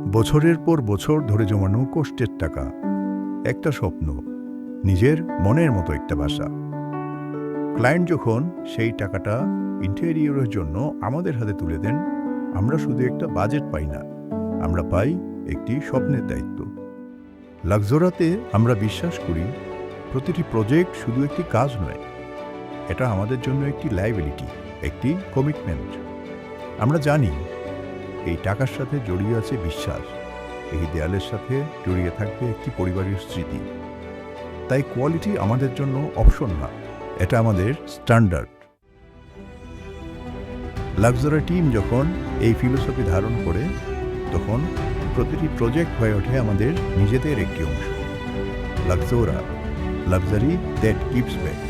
বছরের পর বছর ধরে জমানো কষ্টের টাকা, একটা স্বপ্ন, নিজের মনের মতো একটা বাসা। ক্লায়েন্ট যখন সেই টাকাটা ইন্টেরিয়রের জন্য আমাদের হাতে তুলে দেন, আমরা শুধু একটা বাজেট পাই না, আমরা পাই একটি স্বপ্নের দায়িত্ব। লাক্সোরাতে আমরা বিশ্বাস করি প্রতিটি প্রজেক্ট শুধু একটি কাজ নয়, এটা আমাদের জন্য একটি লায়াবিলিটি, একটি কমিটমেন্ট। আমরা জানি এই টাকার সাথে জড়িয়ে আছে বিশ্বাস, এই দেয়ালের সাথে জড়িয়ে থাকবে একটি পরিবারের স্মৃতি। তাই কোয়ালিটি আমাদের জন্য অপশন না, এটা আমাদের স্ট্যান্ডার্ড। লাক্সোরা টিম যখন এই ফিলোসফি ধারণ করে, তখন প্রতিটি প্রজেক্ট হয়ে ওঠে আমাদের নিজেদের একটি অংশ। লাক্সোরা, লাক্সারি দ্যাট গিভস ব্যাক।